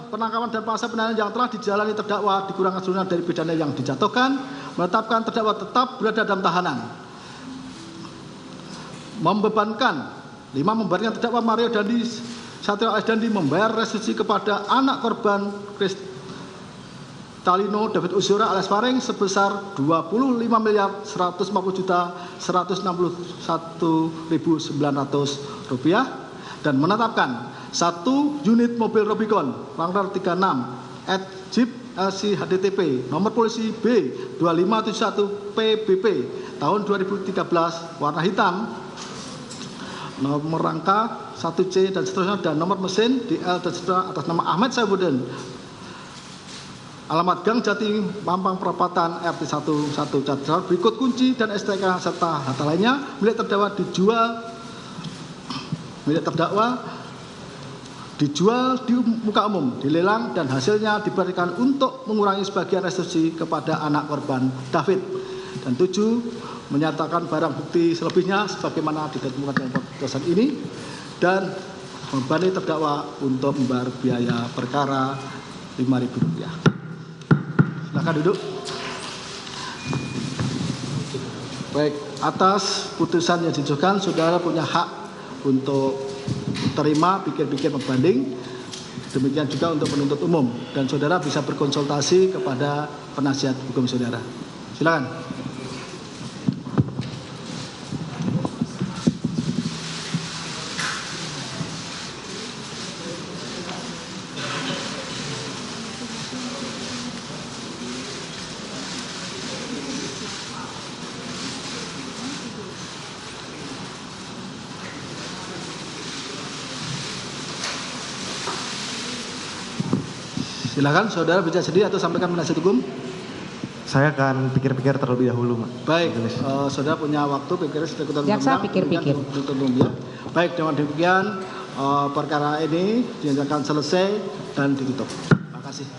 penangkapan dan proses penahanan yang telah dijalani terdakwa dikurangkan seluruhnya dari pidana yang dijatuhkan, menetapkan terdakwa tetap berada dalam tahanan. Membebankan terdakwa Mario Dandi Satrio AS Dandi membayar restitusi kepada anak korban Kristalino David Ozora alias Faring sebesar Rp25.161.900 dan menetapkan 1 unit mobil Rubicon Wrangler 36 Jeep LC HDTP nomor polisi B2571 PBP tahun 2013 warna hitam, nomor rangka 1C dan seterusnya, dan nomor mesin DL dan seterusnya atas nama Ahmad Saifuddin, alamat Gang Jati, Mampang Perapatan, RT 11 Cadral, berikut kunci dan STK serta harta lainnya milik terdakwa dijual di muka umum, dilelang, dan hasilnya diberikan untuk mengurangi sebagian restitusi kepada anak korban David. Dan 7, menyatakan barang bukti selebihnya sebagaimana ditentukan dalam putusan ini dan membebani terdakwa untuk membayar biaya perkara Rp5.000. Silakan duduk. Baik, atas putusan yang dijatuhkan, saudara punya hak untuk terima, pikir-pikir, membanding. Demikian juga untuk penuntut umum, dan saudara bisa berkonsultasi kepada penasihat hukum saudara. Silakan. Silakan, saudara bisa sendiri atau sampaikan penasihat hukum. Saya akan pikir-pikir terlebih dahulu, Pak. Baik, saudara punya waktu pikir sekitar jaksa pikir-pikir. Baik, dengan demikian perkara ini dinyatakan selesai dan ditutup. Terima kasih.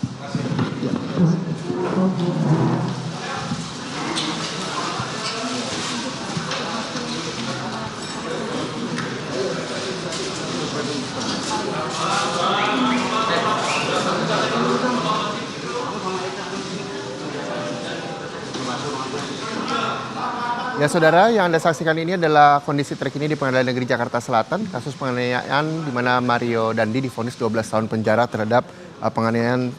Ya. Ya saudara, yang Anda saksikan ini adalah kondisi terkini di Pengadilan Negeri Jakarta Selatan, kasus penganiayaan di mana Mario Dandi divonis 12 tahun penjara terhadap penganiayaan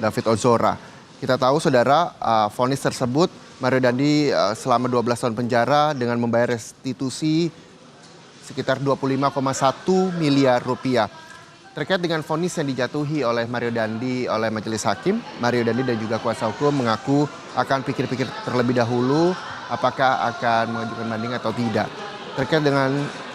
David Ozora. Kita tahu saudara, vonis tersebut Mario Dandi selama 12 tahun penjara dengan membayar restitusi sekitar 25,1 miliar rupiah. Terkait dengan vonis yang dijatuhi oleh Mario Dandi oleh majelis hakim, Mario Dandi dan juga kuasa hukum mengaku akan pikir-pikir terlebih dahulu apakah akan mengajukan banding atau tidak. Terkait dengan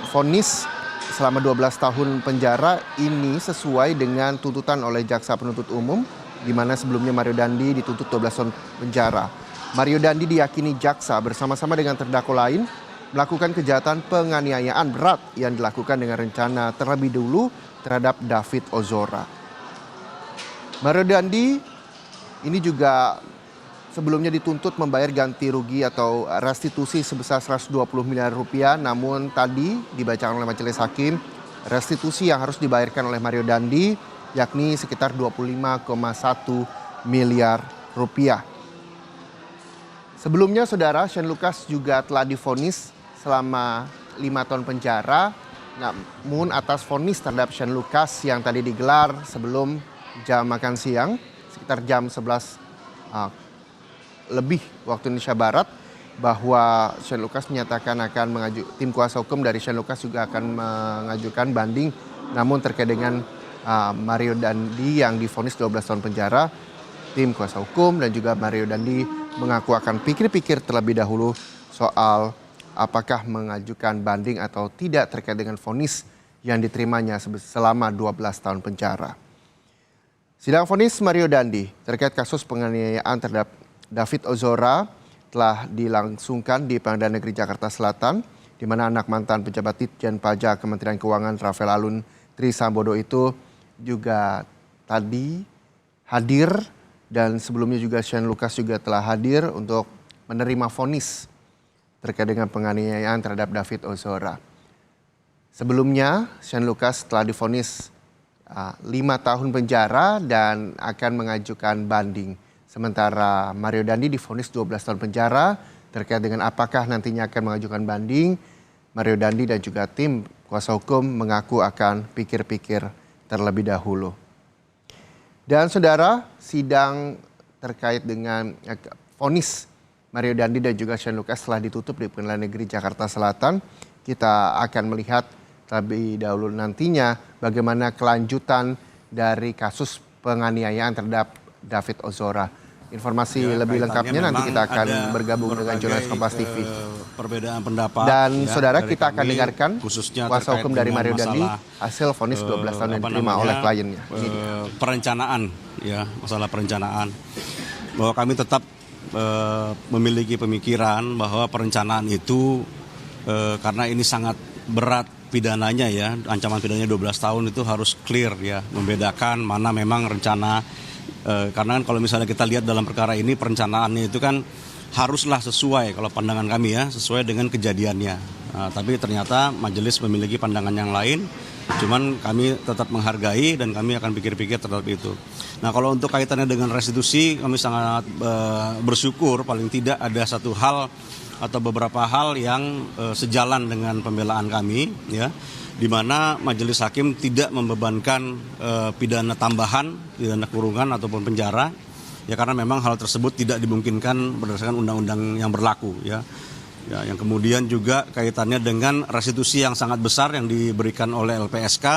vonis selama 12 tahun penjara ini sesuai dengan tuntutan oleh jaksa penuntut umum, di mana sebelumnya Mario Dandi dituntut 12 tahun penjara. Mario Dandi diyakini jaksa bersama-sama dengan terdakwa lain melakukan kejahatan penganiayaan berat yang dilakukan dengan rencana terlebih dulu terhadap David Ozora. Mario Dandi ini juga sebelumnya dituntut membayar ganti rugi atau restitusi sebesar 120 miliar rupiah, namun tadi dibacakan oleh majelis hakim restitusi yang harus dibayarkan oleh Mario Dandi yakni sekitar 25,1 miliar rupiah. Sebelumnya saudara, Shane Lucas juga telah divonis selama 5 tahun penjara, namun atas vonis terhadap Shane Lucas yang tadi digelar sebelum jam makan siang sekitar jam 11 lebih waktu Indonesia Barat, bahwa Shane Lucas menyatakan akan tim kuasa hukum dari Shane Lucas juga akan mengajukan banding, namun terkait dengan Mario Dandi yang divonis 12 tahun penjara, tim kuasa hukum dan juga Mario Dandi mengaku akan pikir-pikir terlebih dahulu soal apakah mengajukan banding atau tidak terkait dengan vonis yang diterimanya selama 12 tahun penjara. Sidang vonis Mario Dandi terkait kasus penganiayaan terhadap David Ozora telah dilangsungkan di Pengadilan Negeri Jakarta Selatan, di mana anak mantan pejabat Ditjen Pajak Kementerian Keuangan Rafael Alun Trisambodo itu juga tadi hadir, dan sebelumnya juga Shane Lucas juga telah hadir untuk menerima vonis terkait dengan penganiayaan terhadap David Ozora. Sebelumnya Shane Lucas telah divonis 5 tahun penjara dan akan mengajukan banding. Sementara Mario Dandi divonis 12 tahun penjara. Terkait dengan apakah nantinya akan mengajukan banding, Mario Dandi dan juga tim kuasa hukum mengaku akan pikir-pikir terlebih dahulu. Dan saudara, sidang terkait dengan vonis Mario Dandi dan juga Shane Lucas telah ditutup di Pengadilan Negeri Jakarta Selatan. Kita akan melihat terlebih dahulu nantinya bagaimana kelanjutan dari kasus penganiayaan terhadap David Ozora. Informasi lebih lengkapnya nanti kita akan bergabung dengan jurnalis Kompas TV. Perbedaan pendapat. Dan ya, saudara, kita akan kami, dengarkan kuasa hukum dari Mario Dandi hasil vonis 12 tahun yang diterima oleh kliennya. Perencanaan, ya, masalah perencanaan. Bahwa kami tetap memiliki pemikiran bahwa perencanaan itu karena ini sangat berat pidananya, ya, ancaman pidananya 12 tahun itu harus clear, ya, membedakan mana memang rencana. Karena kan kalau misalnya kita lihat dalam perkara ini perencanaannya itu kan haruslah sesuai, kalau pandangan kami, ya, sesuai dengan kejadiannya. Tapi ternyata majelis memiliki pandangan yang lain, cuman kami tetap menghargai dan kami akan pikir-pikir terhadap itu. Nah, kalau untuk kaitannya dengan restitusi, kami sangat bersyukur paling tidak ada satu hal atau beberapa hal yang sejalan dengan pembelaan kami, ya, di mana majelis hakim tidak membebankan pidana tambahan, pidana kurungan ataupun penjara, ya, karena memang hal tersebut tidak dimungkinkan berdasarkan undang-undang yang berlaku, ya. Ya, yang kemudian juga kaitannya dengan restitusi yang sangat besar yang diberikan oleh LPSK,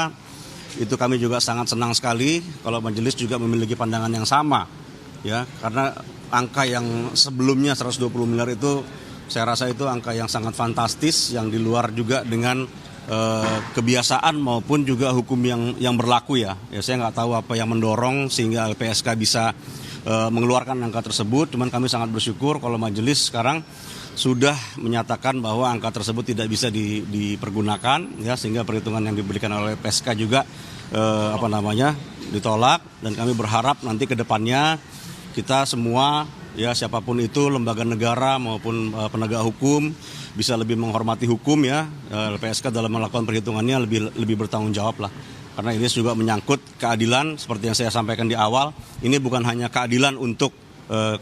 itu kami juga sangat senang sekali kalau majelis juga memiliki pandangan yang sama, ya, karena angka yang sebelumnya 120 miliar itu saya rasa itu angka yang sangat fantastis, yang di luar juga dengan kebiasaan maupun juga hukum yang berlaku, ya. Ya, saya nggak tahu apa yang mendorong sehingga LPSK bisa mengeluarkan angka tersebut. Cuman kami sangat bersyukur kalau majelis sekarang sudah menyatakan bahwa angka tersebut tidak bisa dipergunakan, ya, sehingga perhitungan yang diberikan oleh LPSK juga ditolak. Dan kami berharap nanti ke depannya kita semua, ya, siapapun itu, lembaga negara maupun penegak hukum bisa lebih menghormati hukum, ya. LPSK dalam melakukan perhitungannya lebih bertanggung jawab lah. Karena ini juga menyangkut keadilan seperti yang saya sampaikan di awal. Ini bukan hanya keadilan untuk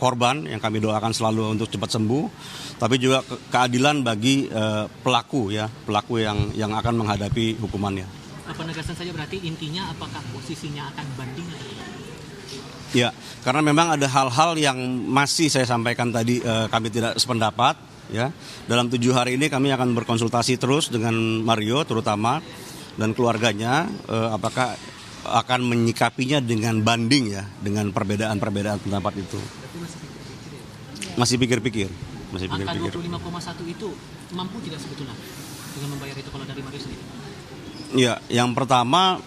korban yang kami doakan selalu untuk cepat sembuh, tapi juga keadilan bagi pelaku, ya, pelaku yang akan menghadapi hukumannya. Penegasan saja berarti intinya apakah posisinya akan banding atau tidak? Ya, karena memang ada hal-hal yang masih saya sampaikan tadi kami tidak sependapat, ya. Dalam 7 hari ini kami akan berkonsultasi terus dengan Mario terutama dan keluarganya, apakah akan menyikapinya dengan banding, ya, dengan perbedaan-perbedaan pendapat itu. Masih pikir-pikir. Angka 25,1 itu mampu tidak sebetulnya dengan membayar itu kalau dari Mario sendiri? Ya, yang pertama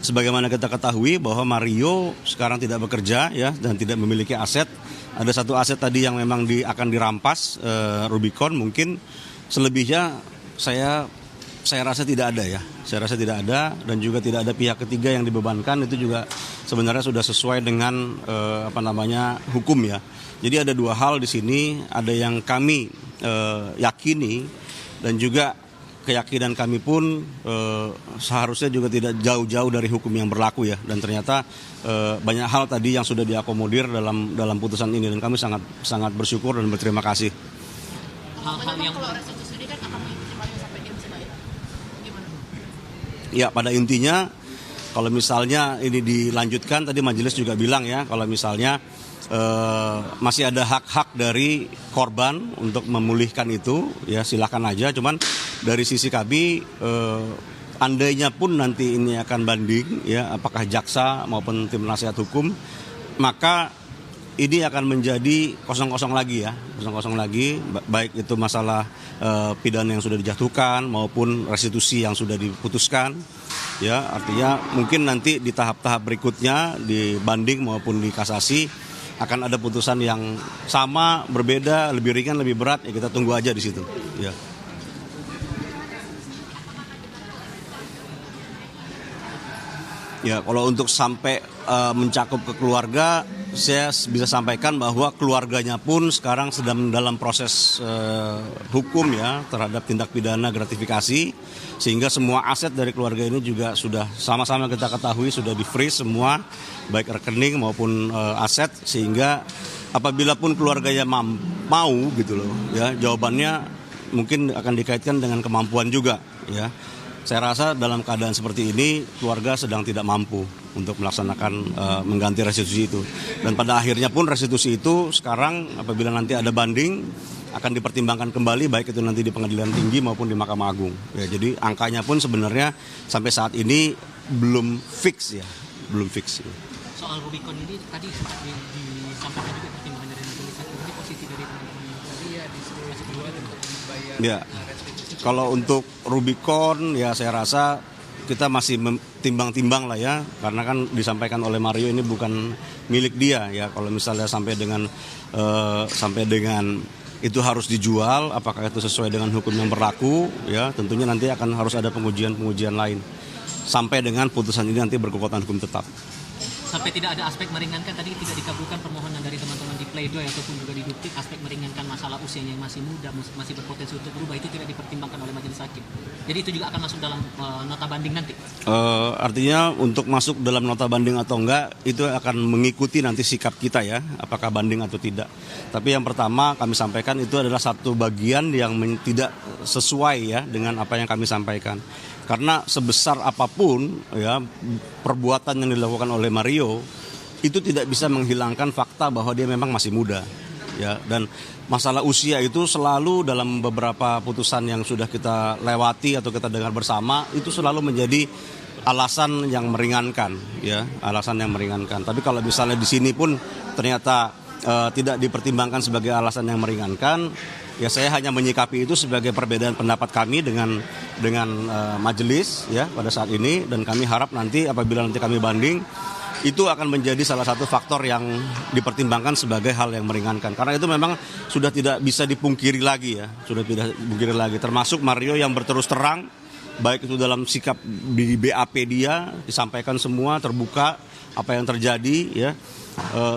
sebagaimana kita ketahui bahwa Mario sekarang tidak bekerja, ya, dan tidak memiliki aset. Ada satu aset tadi yang memang akan dirampas, Rubicon mungkin. Selebihnya saya rasa tidak ada, ya. Saya rasa tidak ada, dan juga tidak ada pihak ketiga yang dibebankan. Itu juga sebenarnya sudah sesuai dengan hukum, ya. Jadi ada 2 hal di sini, ada yang kami yakini dan juga keyakinan kami pun seharusnya juga tidak jauh-jauh dari hukum yang berlaku, ya. Dan ternyata banyak hal tadi yang sudah diakomodir dalam putusan ini, dan kami sangat sangat bersyukur dan berterima kasih. Hal-hal yang ya, pada intinya kalau misalnya ini dilanjutkan, tadi majelis juga bilang, ya, kalau misalnya masih ada hak-hak dari korban untuk memulihkan itu, ya, silakan aja. Cuman dari sisi kami, andainya pun nanti ini akan banding, ya, apakah jaksa maupun tim nasihat hukum, maka ini akan menjadi kosong-kosong lagi, ya, kosong-kosong lagi, baik itu masalah pidana yang sudah dijatuhkan maupun restitusi yang sudah diputuskan, ya. Artinya mungkin nanti di tahap-tahap berikutnya, di banding maupun di kasasi, akan ada putusan yang sama, berbeda, lebih ringan, lebih berat, ya, kita tunggu aja di situ, ya. Ya, kalau untuk sampai mencakup ke keluarga, saya bisa sampaikan bahwa keluarganya pun sekarang sedang dalam proses hukum ya terhadap tindak pidana gratifikasi, sehingga semua aset dari keluarga ini juga sudah sama-sama kita ketahui sudah di-freeze semua, baik rekening maupun aset, sehingga apabila pun keluarganya mau gitu loh, ya jawabannya mungkin akan dikaitkan dengan kemampuan juga ya. Saya rasa dalam keadaan seperti ini keluarga sedang tidak mampu untuk melaksanakan mengganti restitusi itu. Dan pada akhirnya pun restitusi itu sekarang apabila nanti ada banding akan dipertimbangkan kembali baik itu nanti di Pengadilan Tinggi maupun di Mahkamah Agung. Ya, jadi angkanya pun sebenarnya sampai saat ini belum fix ya, belum fix. Ya. Soal Rubicon ini tadi sempat disampaikan juga pertimbangan dari majelis hakim, ini posisi dari teman-teman yang tadi ya masih keluar untuk membayar ya. Kalau untuk Rubicon ya saya rasa kita masih timbang-timbang lah ya, karena kan disampaikan oleh Mario ini bukan milik dia ya. Kalau misalnya sampai dengan itu harus dijual, apakah itu sesuai dengan hukum yang berlaku ya, tentunya nanti akan harus ada pengujian lain sampai dengan putusan ini nanti berkekuatan hukum tetap. Sampai tidak ada aspek meringankan, tadi tidak dikabulkan permohonan dari teman-teman di pledoi ataupun juga di duplik, aspek meringankan masalah usianya yang masih muda, masih berpotensi untuk berubah, itu tidak dipertimbangkan oleh majelis hakim. Jadi itu juga akan masuk dalam nota banding nanti? Artinya untuk masuk dalam nota banding atau enggak, itu akan mengikuti nanti sikap kita ya, apakah banding atau tidak. Tapi yang pertama kami sampaikan itu adalah satu bagian yang tidak sesuai ya dengan apa yang kami sampaikan. Karena sebesar apapun ya perbuatan yang dilakukan oleh Mario itu tidak bisa menghilangkan fakta bahwa dia memang masih muda ya, dan masalah usia itu selalu dalam beberapa putusan yang sudah kita lewati atau kita dengar bersama itu selalu menjadi alasan yang meringankan ya, alasan yang meringankan. Tapi kalau misalnya di sini pun ternyata tidak dipertimbangkan sebagai alasan yang meringankan, ya saya hanya menyikapi itu sebagai perbedaan pendapat kami dengan majelis ya pada saat ini, dan kami harap nanti apabila nanti kami banding itu akan menjadi salah satu faktor yang dipertimbangkan sebagai hal yang meringankan, karena itu memang sudah tidak bisa dipungkiri lagi ya, sudah tidak dipungkiri lagi, termasuk Mario yang berterus terang baik itu dalam sikap di BAP dia disampaikan semua terbuka apa yang terjadi ya.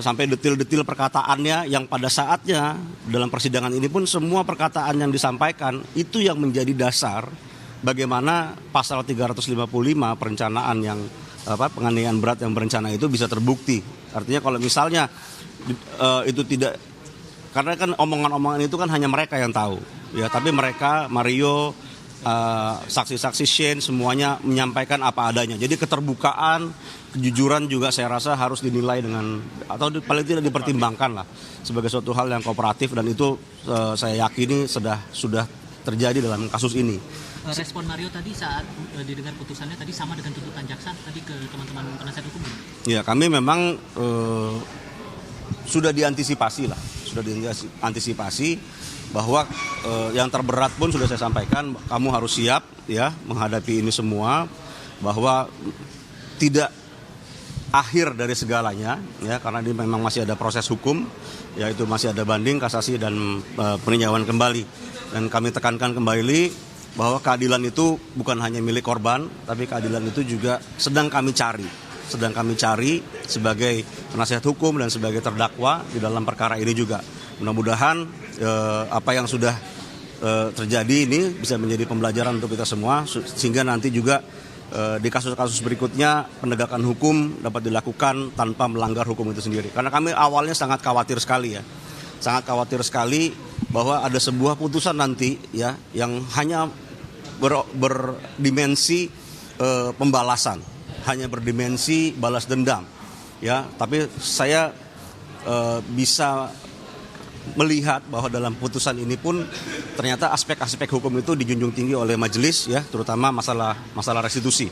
Sampai detil-detil perkataannya yang pada saatnya dalam persidangan ini pun semua perkataan yang disampaikan itu yang menjadi dasar bagaimana pasal 355 perencanaan yang penganiayaan berat yang berencana itu bisa terbukti. Artinya kalau misalnya itu tidak, karena kan omongan-omongan itu kan hanya mereka yang tahu ya, tapi mereka Mario, saksi-saksi Shane semuanya menyampaikan apa adanya. Jadi keterbukaan, kejujuran juga saya rasa harus dinilai dengan, atau paling tidak dipertimbangkan lah sebagai suatu hal yang kooperatif, dan itu saya yakini sudah terjadi dalam kasus ini. Respon Mario tadi saat didengar putusannya tadi sama dengan tuntutan jaksa tadi ke teman-teman penasihat hukum? Ya, kami memang sudah diantisipasi bahwa yang terberat pun sudah saya sampaikan, kamu harus siap ya menghadapi ini semua, bahwa tidak akhir dari segalanya ya, karena ini memang masih ada proses hukum, yaitu masih ada banding, kasasi, dan peninjauan kembali. Dan kami tekankan kembali bahwa keadilan itu bukan hanya milik korban, tapi keadilan itu juga sedang kami cari sebagai penasihat hukum dan sebagai terdakwa di dalam perkara ini juga. Mudah-mudahan apa yang sudah terjadi ini bisa menjadi pembelajaran untuk kita semua, sehingga nanti juga di kasus-kasus berikutnya penegakan hukum dapat dilakukan tanpa melanggar hukum itu sendiri. Karena kami awalnya sangat khawatir sekali bahwa ada sebuah putusan nanti ya yang hanya berdimensi pembalasan, hanya berdimensi balas dendam ya. Tapi saya bisa melihat bahwa dalam putusan ini pun ternyata aspek-aspek hukum itu dijunjung tinggi oleh majelis ya, terutama masalah restitusi.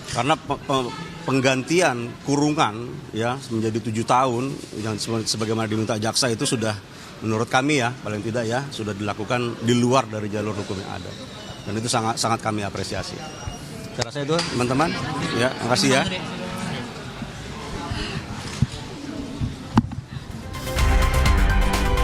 Karena penggantian kurungan ya menjadi 7 tahun yang sebagaimana diminta jaksa itu sudah, menurut kami ya paling tidak ya, sudah dilakukan di luar dari jalur hukum yang ada. Dan itu sangat kami apresiasi. Saya rasa itu teman-teman. Ya, makasih ya.